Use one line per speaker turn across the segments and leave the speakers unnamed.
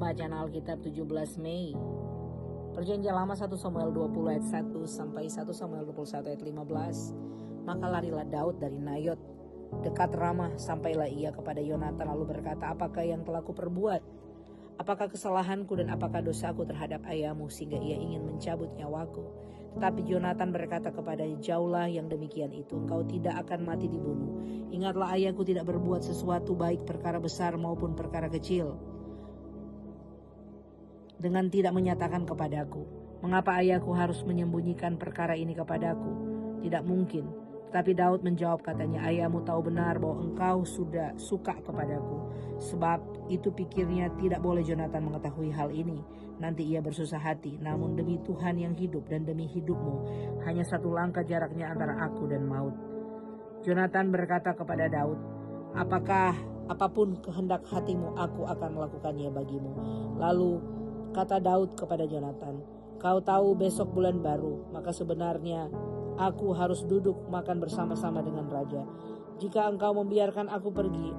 Pembacaan Alkitab 17 Mei. Perjanjian Lama 1 Samuel 20 ayat 1 sampai 1 Samuel 21 ayat 15. Maka larilah Daud dari Nayot dekat Ramah, sampailah ia kepada Yonatan lalu berkata, apakah yang telah kuperbuat? Apakah kesalahanku dan apakah dosaku terhadap ayahmu sehingga ia ingin mencabut nyawaku? Tetapi Yonatan berkata kepada, jauhlah yang demikian itu, engkau tidak akan mati dibunuh. Ingatlah ayahku tidak berbuat sesuatu baik perkara besar maupun perkara kecil dengan tidak menyatakan kepadaku. Mengapa ayahku harus menyembunyikan perkara ini kepadaku? Tidak mungkin. Tetapi Daud menjawab katanya, ayahmu tahu benar bahwa engkau sudah suka kepadaku. Sebab itu pikirnya tidak boleh Yonatan mengetahui hal ini. Nanti ia bersusah hati. Namun demi Tuhan yang hidup dan demi hidupmu, hanya satu langkah jaraknya antara aku dan maut. Yonatan berkata kepada Daud, apapun kehendak hatimu, aku akan melakukannya bagimu. Lalu kata Daud kepada Yonatan, kau tahu besok bulan baru, maka sebenarnya aku harus duduk makan bersama-sama dengan raja. Jika engkau membiarkan aku pergi,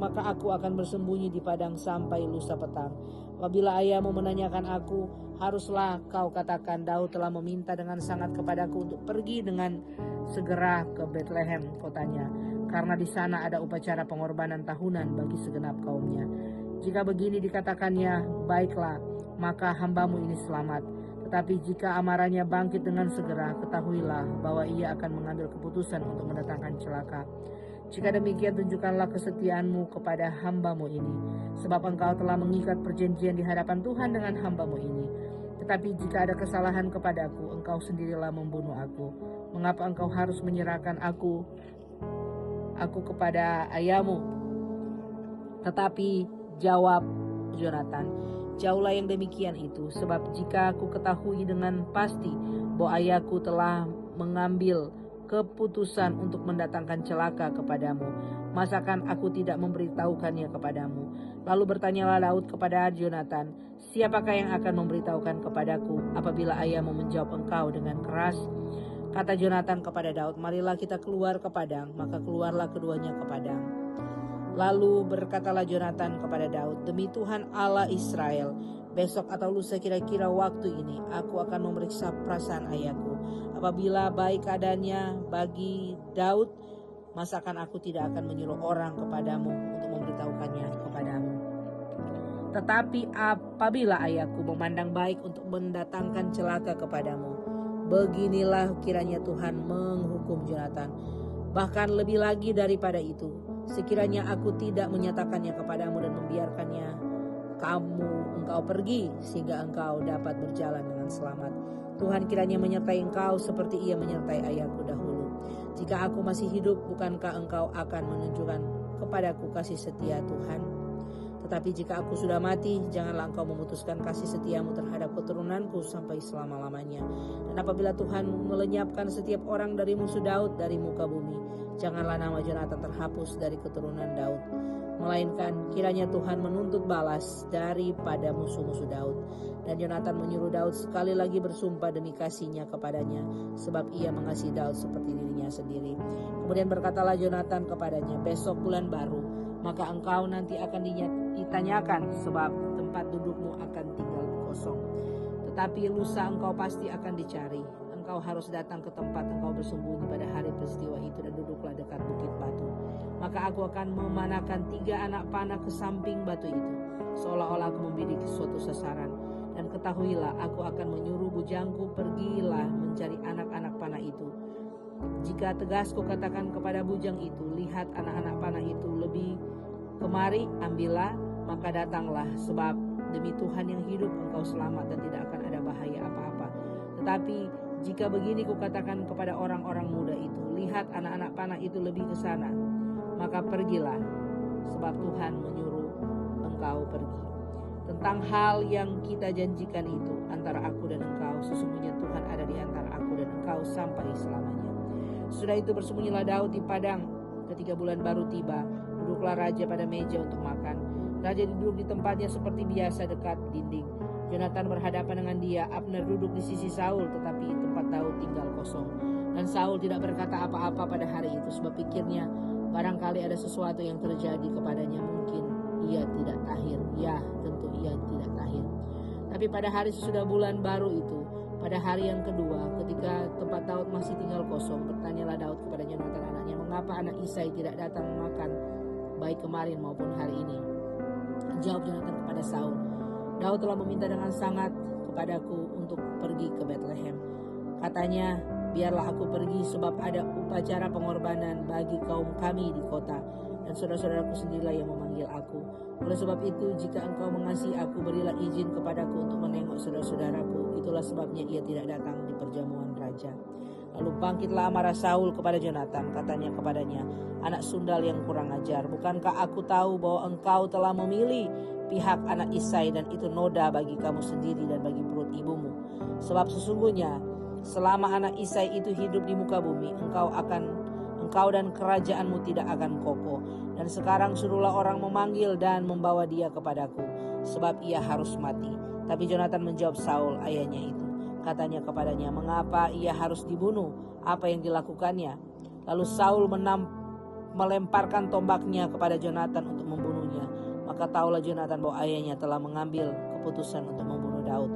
maka aku akan bersembunyi di padang sampai lusa petang. Apabila ayahmu menanyakan aku, haruslah kau katakan Daud telah meminta dengan sangat kepadaku untuk pergi dengan segera ke Betlehem kotanya, karena di sana ada upacara pengorbanan tahunan bagi segenap kaumnya. Jika begini dikatakannya, baiklah, maka hambamu ini selamat. Tetapi jika amarahnya bangkit dengan segera, ketahuilah bahwa ia akan mengambil keputusan untuk mendatangkan celaka. Jika demikian, tunjukkanlah kesetiaanmu kepada hambamu ini, sebab engkau telah mengikat perjanjian di hadapan Tuhan dengan hambamu ini. Tetapi jika ada kesalahan kepadaku, engkau sendirilah membunuh aku. Mengapa engkau harus menyerahkan aku kepada ayahmu? Tetapi jawab Yonatan, jauhlah yang demikian itu, sebab jika aku ketahui dengan pasti bahwa ayahku telah mengambil keputusan untuk mendatangkan celaka kepadamu, masakan aku tidak memberitahukannya kepadamu? Lalu bertanyalah Daud kepada Yonatan, siapakah yang akan memberitahukan kepadaku apabila ayahmu menjawab engkau dengan keras? Kata Yonatan kepada Daud, marilah kita keluar ke padang. Maka keluarlah keduanya ke padang. Lalu berkatalah Yonatan kepada Daud, demi Tuhan Allah Israel, besok atau lusa kira-kira waktu ini, aku akan memeriksa perasaan ayahku. Apabila baik keadaannya bagi Daud, masakan aku tidak akan menyuruh orang kepadamu untuk memberitahukannya kepadamu. Tetapi apabila ayahku memandang baik untuk mendatangkan celaka kepadamu, beginilah kiranya Tuhan menghukum Yonatan. Bahkan lebih lagi daripada itu, sekiranya aku tidak menyatakannya kepadamu dan membiarkannya engkau pergi sehingga engkau dapat berjalan dengan selamat. Tuhan kiranya menyertai engkau seperti ia menyertai ayahku dahulu. Jika aku masih hidup, bukankah engkau akan menunjukkan kepadaku kasih setia Tuhan? Tetapi jika aku sudah mati, janganlah engkau memutuskan kasih setiamu terhadap keturunanku sampai selama-lamanya. Dan apabila Tuhan melenyapkan setiap orang dari musuh Daud dari muka bumi, janganlah nama Yonatan terhapus dari keturunan Daud. Melainkan kiranya Tuhan menuntut balas daripada musuh-musuh Daud. Dan Yonatan menyuruh Daud sekali lagi bersumpah demi kasihnya kepadanya, sebab ia mengasihi Daud seperti dirinya sendiri. Kemudian berkatalah Yonatan kepadanya, besok bulan baru, maka engkau nanti akan ditanyakan, sebab tempat dudukmu akan tinggal kosong. Tetapi lusa engkau pasti akan dicari. Engkau harus datang ke tempat engkau bersembunyi pada hari peristiwa itu dan duduklah dekat bukit batu. Maka aku akan memanahkan 3 anak panah ke samping batu itu, seolah-olah aku membidik suatu sasaran. Dan ketahuilah, aku akan menyuruh bujangku, pergilah mencari anak-anak panah itu. Jika tegas kukatakan kepada bujang itu, lihat anak-anak panah itu lebih kemari, ambillah, maka datanglah, sebab demi Tuhan yang hidup engkau selamat dan tidak akan ada bahaya apa-apa. Tetapi jika begini kukatakan kepada orang-orang muda itu, lihat anak-anak panah itu lebih ke sana, maka pergilah, sebab Tuhan menyuruh engkau pergi. Tentang hal yang kita janjikan itu antara aku dan engkau, sesungguhnya Tuhan ada di antara aku dan engkau sampai selamanya. Sudah itu bersembunyilah Daud di padang. Ketika bulan baru tiba, duduklah raja pada meja untuk makan. Raja duduk di tempatnya seperti biasa dekat dinding. Yonatan berhadapan dengan dia. Abner duduk di sisi Saul, tetapi tempat Daud tinggal kosong. Dan Saul tidak berkata apa-apa pada hari itu, sebab pikirnya barangkali ada sesuatu yang terjadi kepadanya, mungkin ia tidak tahir. Ya, tentu ia tidak tahir. Tapi pada hari sesudah bulan baru itu, pada hari yang kedua, ketika tempat Daud masih tinggal kosong, bertanyalah Daud kepada Yonatan anaknya, mengapa anak Isai tidak datang makan baik kemarin maupun hari ini? Jawab Yonatan kepada Saul, Daud telah meminta dengan sangat kepadaku untuk pergi ke Bethlehem. Katanya, biarlah aku pergi sebab ada upacara pengorbanan bagi kaum kami di kota, dan saudara-saudaraku sendirilah yang memanggil aku. Oleh sebab itu, jika engkau mengasihi aku, berilah izin kepadaku untuk menengok saudara-saudaraku. Itulah sebabnya ia tidak datang di perjamuan raja. Lalu bangkitlah amarah Saul kepada Yonatan, katanya kepadanya, anak sundal yang kurang ajar, bukankah aku tahu bahwa engkau telah memilih pihak anak Isai, dan itu noda bagi kamu sendiri dan bagi perut ibumu? Sebab sesungguhnya selama anak Isai itu hidup di muka bumi, engkau dan kerajaanmu tidak akan kokoh. Dan sekarang suruhlah orang memanggil dan membawa dia kepadaku, sebab ia harus mati. Tapi Yonatan menjawab Saul ayahnya itu, katanya kepadanya, mengapa ia harus dibunuh? Apa yang dilakukannya? Lalu Saul melemparkan tombaknya kepada Yonatan untuk membunuhnya. Maka tahulah Yonatan bahwa ayahnya telah mengambil keputusan untuk membunuh Daud.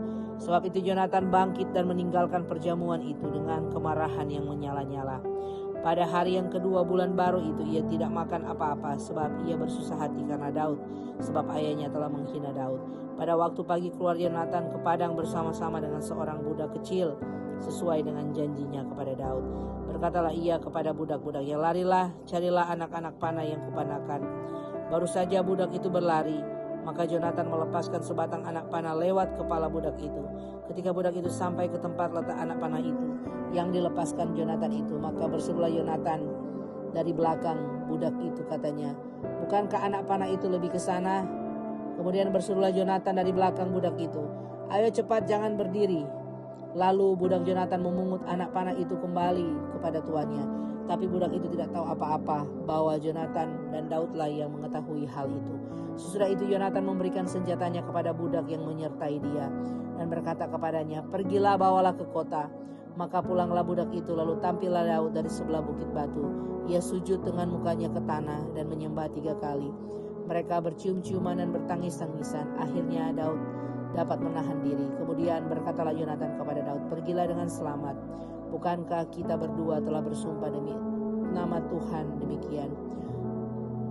Sebab itu Yonatan bangkit dan meninggalkan perjamuan itu dengan kemarahan yang menyala-nyala. Pada hari yang kedua bulan baru itu ia tidak makan apa-apa, sebab ia bersusah hati karena Daud, sebab ayahnya telah menghina Daud. Pada waktu pagi keluar Yonatan ke padang bersama-sama dengan seorang budak kecil, sesuai dengan janjinya kepada Daud. Berkatalah ia kepada budak-budak, ya larilah, carilah anak-anak panah yang kupanakan. Baru saja budak itu berlari, maka Yonatan melepaskan sebatang anak panah lewat kepala budak itu. Ketika budak itu sampai ke tempat letak anak panah itu yang dilepaskan Yonatan itu, maka berserulah Yonatan dari belakang budak itu, katanya, bukankah anak panah itu lebih ke sana? Kemudian berserulah Yonatan dari belakang budak itu, ayo cepat, jangan berdiri. Lalu budak Yonatan memungut anak panah itu kembali kepada tuannya. Tapi budak itu tidak tahu apa-apa bahwa Yonatan dan Daudlah yang mengetahui hal itu. Sesudah itu Yonatan memberikan senjatanya kepada budak yang menyertai dia dan berkata kepadanya, pergilah, bawalah ke kota. Maka pulanglah budak itu, lalu tampillah Daud dari sebelah bukit batu. Ia sujud dengan mukanya ke tanah dan menyembah 3 kali. Mereka bercium-ciuman dan bertangis-tangisan. Akhirnya Daud dapat menahan diri. Kemudian berkatalah Yonatan kepada Daud, pergilah dengan selamat. Bukankah kita berdua telah bersumpah demi nama Tuhan demikian?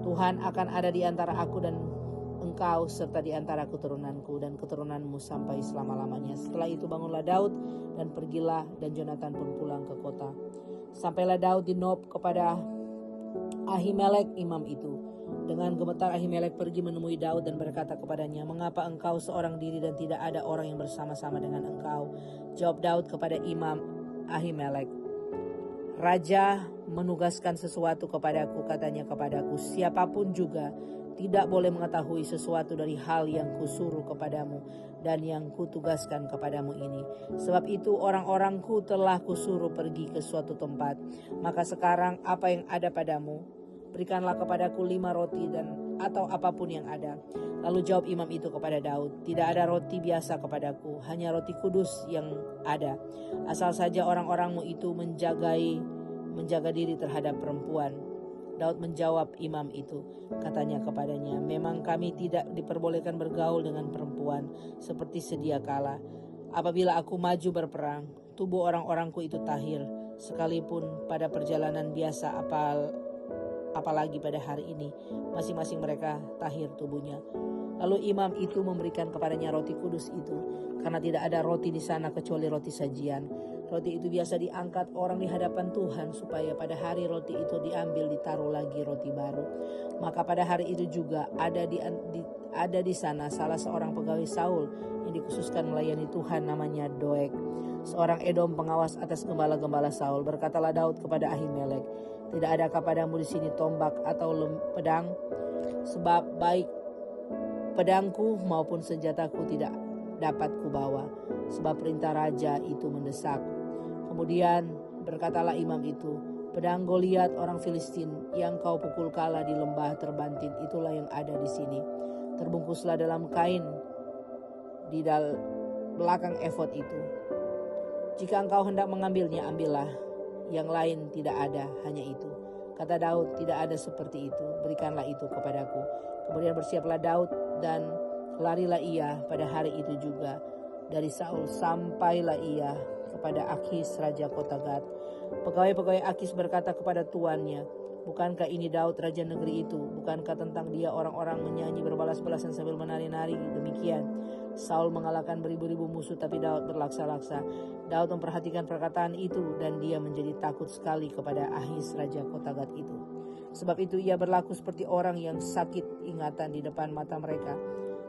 Tuhan akan ada di antara aku dan engkau, serta di antara keturunanku dan keturunanmu sampai selama-lamanya. Setelah itu bangunlah Daud dan pergilah, dan Yonatan pun pulang ke kota. Sampailah Daud di Nob kepada Ahimelek imam itu. Dengan gemetar Ahimelek pergi menemui Daud dan berkata kepadanya, mengapa engkau seorang diri dan tidak ada orang yang bersama-sama dengan engkau? Jawab Daud kepada imam Ahimelek, Raja menugaskan sesuatu kepadaku, katanya kepadaku, siapapun juga tidak boleh mengetahui sesuatu dari hal yang kusuruh kepadamu dan yang kutugaskan kepadamu ini. Sebab itu orang-orangku telah kusuruh pergi ke suatu tempat. Maka sekarang apa yang ada padamu? Berikanlah kepadaku 5 roti dan atau apapun yang ada. Lalu jawab imam itu kepada Daud, tidak ada roti biasa kepadaku, hanya roti kudus yang ada. Asal saja orang-orangmu itu menjaga diri terhadap perempuan. Daud menjawab imam itu, katanya kepadanya, memang kami tidak diperbolehkan bergaul dengan perempuan seperti sedia kala. Apabila aku maju berperang, tubuh orang-orangku itu tahir, sekalipun pada perjalanan biasa apalagi pada hari ini, masing-masing mereka tahir tubuhnya. Lalu imam itu memberikan kepadanya roti kudus itu, karena tidak ada roti di sana kecuali roti sajian. Roti itu biasa diangkat orang di hadapan Tuhan, supaya pada hari roti itu diambil ditaruh lagi roti baru. Maka pada hari itu juga ada di sana salah seorang pegawai Saul yang dikhususkan melayani Tuhan, namanya Doeg, seorang Edom pengawas atas gembala-gembala Saul. Berkatalah Daud kepada Ahimelek, tidak adakah padamu di sini tombak atau pedang? Sebab baik pedangku maupun senjataku tidak dapat kubawa, sebab perintah raja itu mendesak. Kemudian berkatalah imam itu, pedang Goliat orang Filistin yang kau pukul kalah di lembah terbantin, itulah yang ada di sini. Terbungkuslah dalam kain di belakang efod itu. Jika engkau hendak mengambilnya, ambillah. Yang lain tidak ada, hanya itu. Kata Daud, tidak ada seperti itu, berikanlah itu kepadaku. Kemudian bersiaplah Daud dan larilah ia pada hari itu juga dari Saul sampailah ia kepada Akis raja kota Gat. Pegawai-pegawai Akis berkata kepada tuannya, bukankah ini Daud raja negeri itu? Bukankah tentang dia orang-orang menyanyi berbalas-balasan sambil menari-nari? Demikian Saul mengalahkan beribu-ribu musuh, tapi Daud berlaksa-laksa. Daud memperhatikan perkataan itu dan dia menjadi takut sekali kepada Akis raja kota Gat itu. Sebab itu ia berlaku seperti orang yang sakit ingatan di depan mata mereka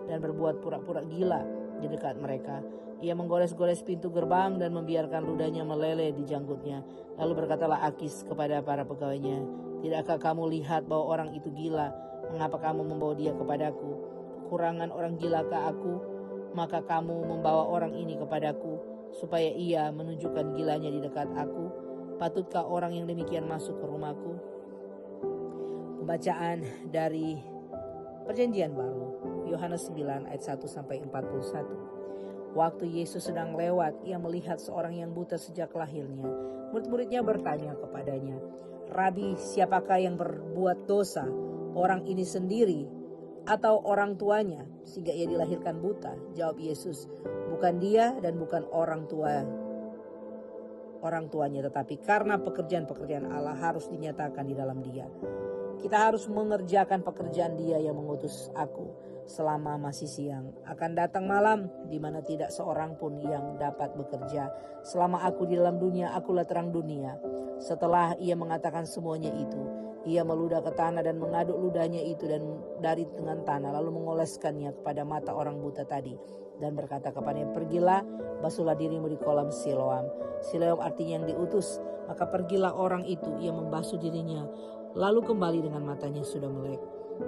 dan berbuat pura-pura gila di dekat mereka. Ia menggores-gores pintu gerbang dan membiarkan ludahnya meleleh di janggutnya. Lalu berkatalah Akis kepada para pegawainya, tidakkah kamu lihat bahwa orang itu gila? Mengapa kamu membawa dia kepadaku? Kekurangan orang gilakah aku? Maka kamu membawa orang ini kepadaku, supaya ia menunjukkan gilanya di dekat aku. Patutkah orang yang demikian masuk ke rumahku? Pembacaan dari Perjanjian Baru, Yohanes 9 ayat 1 sampai 41. Waktu Yesus sedang lewat, ia melihat seorang yang buta sejak lahirnya. Murid-muridnya bertanya kepadanya, Rabi, siapakah yang berbuat dosa, orang ini sendiri atau orang tuanya, sehingga ia dilahirkan buta? Jawab Yesus, bukan dia dan bukan orang tuanya, tetapi karena pekerjaan-pekerjaan Allah harus dinyatakan di dalam dia. Kita harus mengerjakan pekerjaan Dia yang mengutus aku selama masih siang. Akan datang malam di mana tidak seorang pun yang dapat bekerja. Selama aku di dalam dunia, akulah terang dunia. Setelah ia mengatakan semuanya itu, ia meludah ke tanah dan mengaduk ludahnya itu dan dari dengan tanah, lalu mengoleskannya kepada mata orang buta tadi dan berkata kepadanya, pergilah, basuhlah dirimu di kolam Siloam. Siloam artinya yang diutus. Maka pergilah orang itu, ia membasuh dirinya, lalu kembali dengan matanya sudah melek.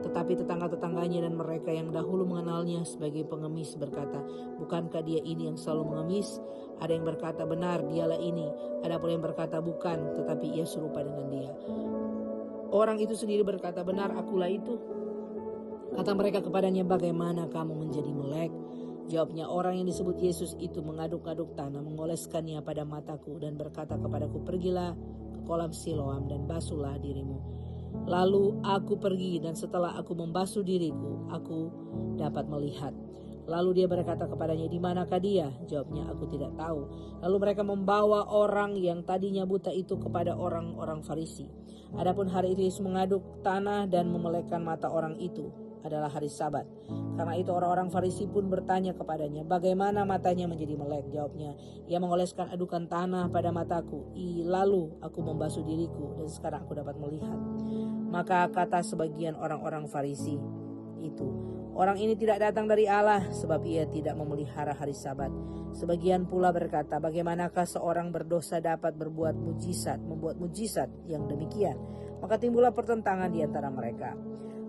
Tetapi tetangga-tetangganya dan mereka yang dahulu mengenalnya sebagai pengemis berkata, bukankah dia ini yang selalu mengemis? Ada yang berkata, benar, dialah ini. Ada pula yang berkata, bukan, tetapi ia serupa dengan dia. Orang itu sendiri berkata, benar, akulah itu. Kata mereka kepadanya, bagaimana kamu menjadi melek? Jawabnya, orang yang disebut Yesus itu mengaduk-aduk tanah, mengoleskannya pada mataku dan berkata kepadaku, pergilah ke kolam Siloam dan basuhlah dirimu. Lalu aku pergi dan setelah aku membasuh diriku, aku dapat melihat. Lalu dia berkata kepadanya, di manakah dia? Jawabnya, aku tidak tahu. Lalu mereka membawa orang yang tadinya buta itu kepada orang-orang Farisi. Adapun hari itu Yesus mengaduk tanah dan memelekkan mata orang itu adalah hari Sabat. Karena itu orang-orang Farisi pun bertanya kepadanya, bagaimana matanya menjadi melek? Jawabnya, ia mengoleskan adukan tanah pada mataku. Lalu aku membasuh diriku dan sekarang aku dapat melihat. Maka kata sebagian orang-orang Farisi itu, orang ini tidak datang dari Allah sebab ia tidak memelihara hari Sabat. Sebagian pula berkata, bagaimanakah seorang berdosa dapat membuat mujizat yang demikian? Maka timbullah pertentangan di antara mereka.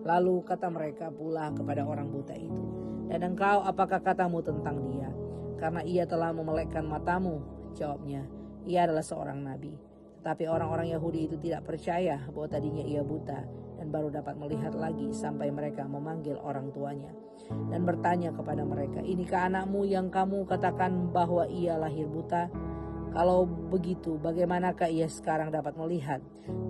Lalu kata mereka pula kepada orang buta itu, dan engkau apakah katamu tentang dia? Karena ia telah memelekkan matamu. Jawabnya, ia adalah seorang nabi. Tapi orang-orang Yahudi itu tidak percaya bahwa tadinya ia buta dan baru dapat melihat lagi sampai mereka memanggil orang tuanya dan bertanya kepada mereka, inikah anakmu yang kamu katakan bahwa ia lahir buta? Kalau begitu, bagaimanakah ia sekarang dapat melihat?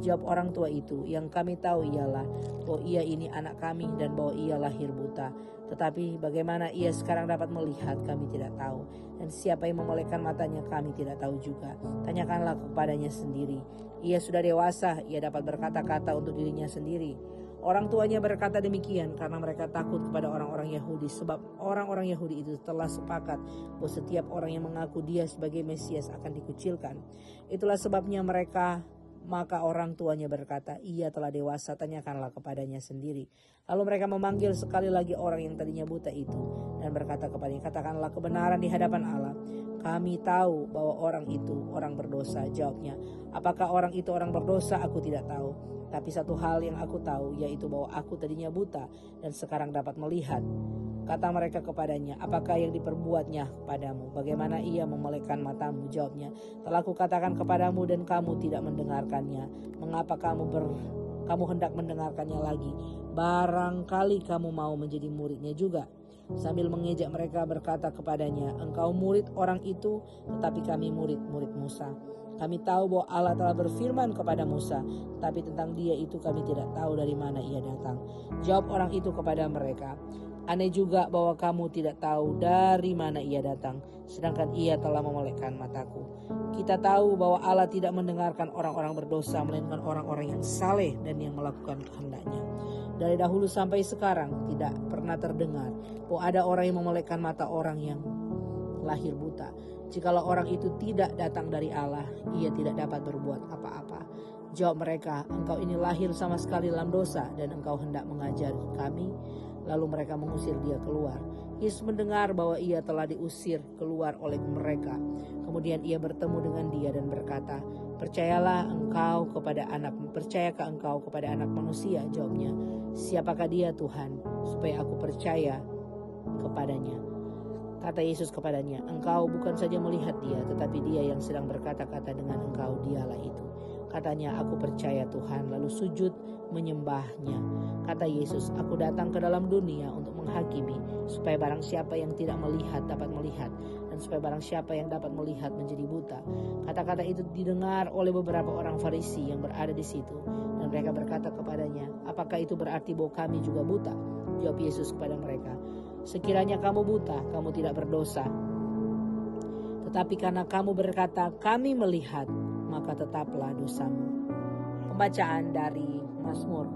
Jawab orang tua itu, yang kami tahu ialah bahwa ia ini anak kami dan bahwa ia lahir buta. Tetapi bagaimana ia sekarang dapat melihat, kami tidak tahu. Dan siapa yang memelekkan matanya, kami tidak tahu juga. Tanyakanlah kepadanya sendiri. Ia sudah dewasa, ia dapat berkata-kata untuk dirinya sendiri. Orang tuanya berkata demikian karena mereka takut kepada orang-orang Yahudi, sebab orang-orang Yahudi itu telah sepakat bahwa setiap orang yang mengaku dia sebagai Mesias akan dikucilkan. Itulah sebabnya maka orang tuanya berkata, ia telah dewasa, tanyakanlah kepadanya sendiri. Lalu mereka memanggil sekali lagi orang yang tadinya buta itu dan berkata kepadanya, katakanlah kebenaran di hadapan Allah. Kami tahu bahwa orang itu orang berdosa. Jawabnya, apakah orang itu orang berdosa? Aku tidak tahu. Tapi satu hal yang aku tahu, yaitu bahwa aku tadinya buta dan sekarang dapat melihat. Kata mereka kepadanya, apakah yang diperbuatnya kepadamu? Bagaimana ia memelekkan matamu? Jawabnya, telah kukatakan kepadamu dan kamu tidak mendengarkannya. Mengapa kamu hendak mendengarkannya lagi? Barangkali kamu mau menjadi muridnya juga. Sambil mengejek mereka berkata kepadanya, engkau murid orang itu, tetapi kami murid-murid Musa. Kami tahu bahwa Allah telah berfirman kepada Musa, tapi tentang dia itu kami tidak tahu dari mana ia datang. Jawab orang itu kepada mereka, aneh juga bahwa kamu tidak tahu dari mana ia datang, sedangkan ia telah memelekkan mataku. Kita tahu bahwa Allah tidak mendengarkan orang-orang berdosa, melainkan orang-orang yang saleh dan yang melakukan kehendaknya. Dari dahulu sampai sekarang tidak pernah terdengar bahwa ada orang yang memelekkan mata orang yang lahir buta. Jikalau orang itu tidak datang dari Allah, ia tidak dapat berbuat apa-apa. Jawab mereka, engkau ini lahir sama sekali dalam dosa dan engkau hendak mengajari kami. Lalu mereka mengusir dia keluar. Yesus mendengar bahwa ia telah diusir keluar oleh mereka. Kemudian ia bertemu dengan dia dan berkata, percayakah engkau kepada anak manusia? Jawabnya, siapakah dia Tuhan, supaya aku percaya kepadanya? Kata Yesus kepadanya, engkau bukan saja melihat dia, tetapi dia yang sedang berkata-kata dengan engkau, dialah itu. Katanya, aku percaya Tuhan, lalu sujud menyembahnya. Kata Yesus, aku datang ke dalam dunia untuk menghakimi, supaya barang siapa yang tidak melihat dapat melihat, dan supaya barang siapa yang dapat melihat menjadi buta. Kata-kata itu didengar oleh beberapa orang Farisi yang berada di situ, dan mereka berkata kepadanya, apakah itu berarti bahwa kami juga buta? Jawab Yesus kepada mereka, sekiranya kamu buta, kamu tidak berdosa. Tetapi karena kamu berkata, kami melihat, maka tetaplah dosamu. Pembacaan dari Mazmur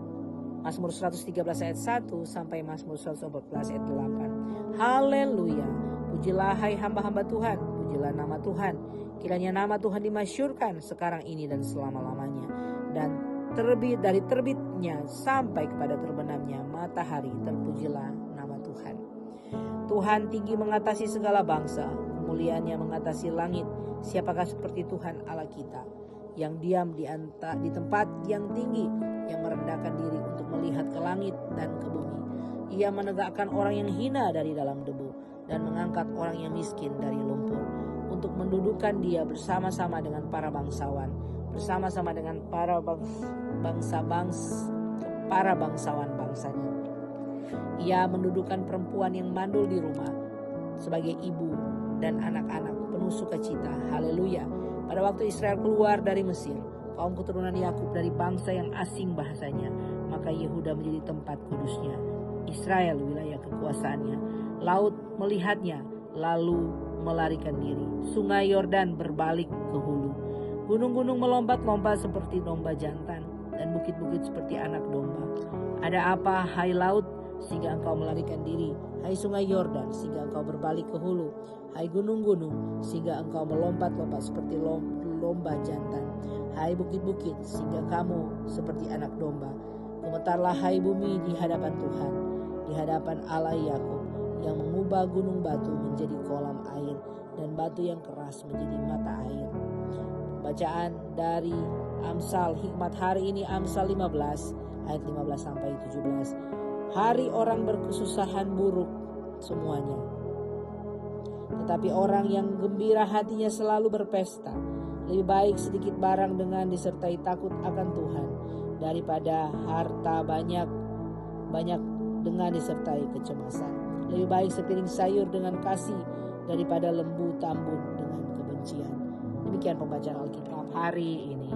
113 ayat 1 sampai Mazmur 114 ayat 8. Haleluya. Pujilah hai hamba-hamba Tuhan, pujilah nama Tuhan. Kiranya nama Tuhan dimasyurkan sekarang ini dan selama-lamanya. Dan dari terbitnya sampai kepada terbenamnya matahari, terpujilah nama Tuhan. Tuhan tinggi mengatasi segala bangsa, kemuliaannya mengatasi langit. Siapakah seperti Tuhan Allah kita, yang diam di tempat yang tinggi, yang merendahkan diri untuk melihat ke langit dan ke bumi. Ia menegakkan orang yang hina dari dalam debu, dan mengangkat orang yang miskin dari lumpur, untuk mendudukkan dia bersama-sama dengan para bangsawan, bersama-sama dengan para bangsawan bangsanya. Ia mendudukkan perempuan yang mandul di rumah sebagai ibu dan anak-anak penuh sukacita. Haleluya. Pada waktu Israel keluar dari Mesir, kaum keturunan Yakub dari bangsa yang asing bahasanya, maka Yehuda menjadi tempat kudusnya, Israel wilayah kekuasaannya. Laut melihatnya, lalu melarikan diri. Sungai Yordan berbalik ke hulu. Gunung-gunung melompat-lompat seperti domba jantan, dan bukit-bukit seperti anak domba. Ada apa, hai laut, sehingga engkau melarikan diri? Hai sungai Yordan, sehingga engkau berbalik ke hulu? Hai gunung-gunung, sehingga engkau melompat-lompat seperti lomba jantan? Hai bukit-bukit, sehingga kamu seperti anak domba? Gemetarlah hai bumi di hadapan Tuhan, di hadapan Allah Yakub, yang mengubah gunung batu menjadi kolam air, dan batu yang keras menjadi mata air. Bacaan dari Amsal hikmat hari ini, Amsal 15 ayat 15 sampai 17. Hari orang berkesusahan buruk semuanya, tetapi orang yang gembira hatinya selalu berpesta. Lebih baik sedikit barang dengan disertai takut akan Tuhan, daripada harta banyak dengan disertai kecemasan. Lebih baik sepiring sayur dengan kasih, daripada lembu tambun dengan kebencian. Demikian pembacaan Alkitab hari ini.